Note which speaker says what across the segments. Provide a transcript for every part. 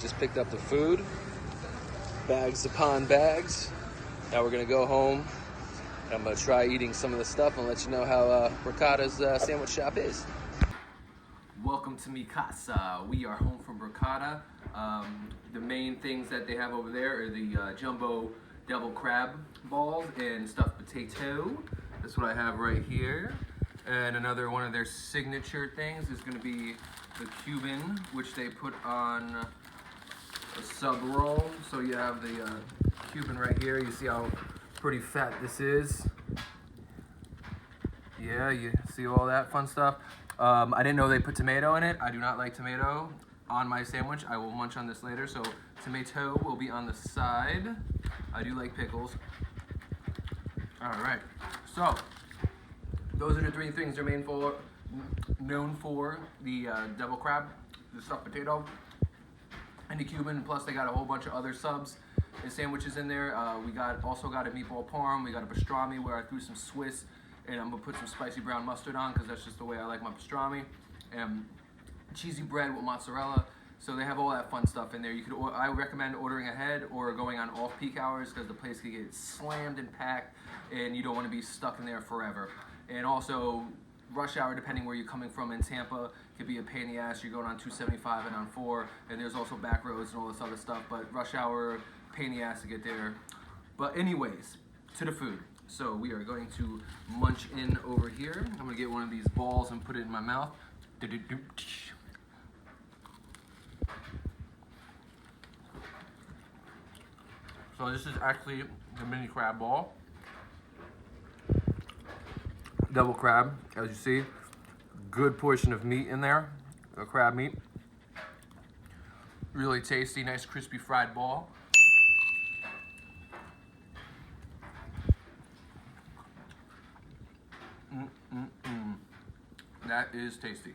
Speaker 1: just picked up the food, bags upon bags. Now we're gonna go home. I'm gonna try eating some of the stuff and let you know how Brocato's sandwich shop is. Welcome to mi casa. We are home from Brocato. The main things that they have over there are the jumbo devil crab balls and stuffed potato. That's what I have right here. And another one of their signature things is gonna be the Cuban, which they put on a sub roll. So you have the Cuban right here. You see how pretty fat this is. Yeah, you see all that fun stuff. I didn't know they put tomato in it. I do not like tomato on my sandwich. I will munch on this later. So tomato will be on the side. I do like pickles. All right, so those are the three things they're known for: the devil crab, the stuffed potato, and the Cuban. Plus, they got a whole bunch of other subs and sandwiches in there. We also got a meatball parm. We got a pastrami where I threw some Swiss, and I'm gonna put some spicy brown mustard on because that's just the way I like my pastrami. And cheesy bread with mozzarella. So they have all that fun stuff in there. I recommend ordering ahead or going on off-peak hours because the place can get slammed and packed, and you don't want to be stuck in there forever. And also, rush hour, depending where you're coming from in Tampa, could be a pain in the ass. You're going on 275 and on 4, and there's also back roads and all this other stuff. But rush hour, pain in the ass to get there. But anyways, to the food. So we are going to munch in over here. I'm gonna get one of these balls and put it in my mouth. So this is actually the mini crab ball. Double crab, as you see. Good portion of meat in there, crab meat. Really tasty, nice crispy fried ball. That is tasty.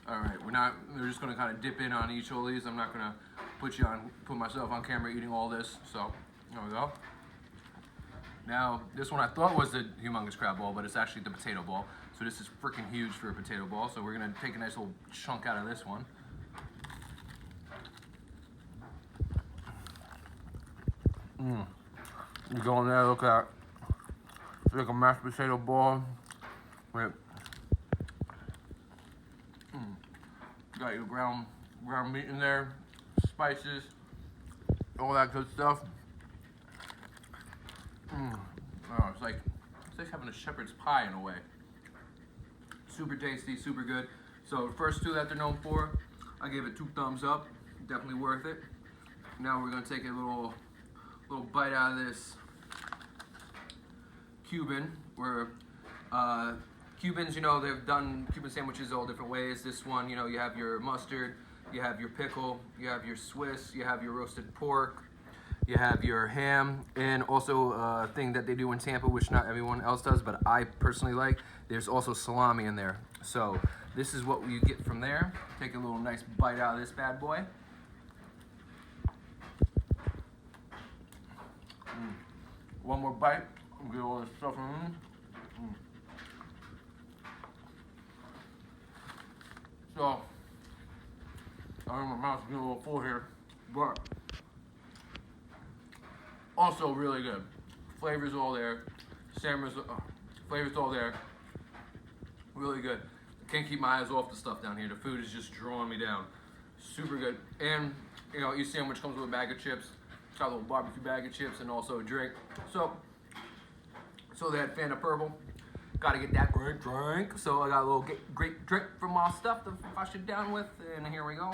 Speaker 1: All right, we're just gonna kind of dip in on each of these. I'm not gonna put myself on camera eating all this, so there we go. Now, this one I thought was the humongous crab ball, but it's actually the potato ball. So this is freaking huge for a potato ball. So we're gonna take a nice little chunk out of this one. You go in there, look at it. It's like a mashed potato ball. With got your ground meat in there, spices, all that good stuff. Oh, it's like having a shepherd's pie in a way. Super tasty, super good. So the first two that they're known for, I gave it 2 thumbs up. Definitely worth it. Now we're gonna take a little bite out of this Cuban. Where Cubans, you know, they've done Cuban sandwiches all different ways. This one, you know, you have your mustard, you have your pickle, you have your Swiss, you have your roasted pork, you have your ham, and also a thing that they do in Tampa, which not everyone else does, but I personally like, there's also salami in there. So this is what you get from there. Take a little nice bite out of this bad boy. One more bite, get all this stuff in. So, I know my mouth's getting a little full here, but also really good. Flavors all there. Flavors all there. Really good. Can't keep my eyes off the stuff down here. The food is just drawing me down. Super good. And, you know, each sandwich comes with a bag of chips. It's got a little barbecue bag of chips and also a drink. So they had Fanta Purple. Gotta get that great drink. So I got a little great drink from my stuff to wash it down with. And here we go.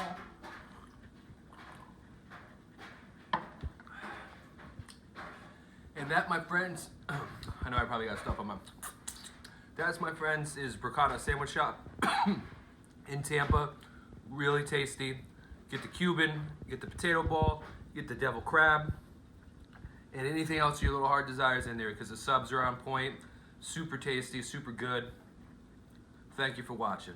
Speaker 1: And that, my friends, I know I probably got stuff on my... That's, my friends, is Brocato Sandwich Shop in Tampa. Really tasty. Get the Cuban, get the potato ball, get the devil crab, and anything else your little heart desires in there because the subs are on point. Super tasty, super good. Thank you for watching.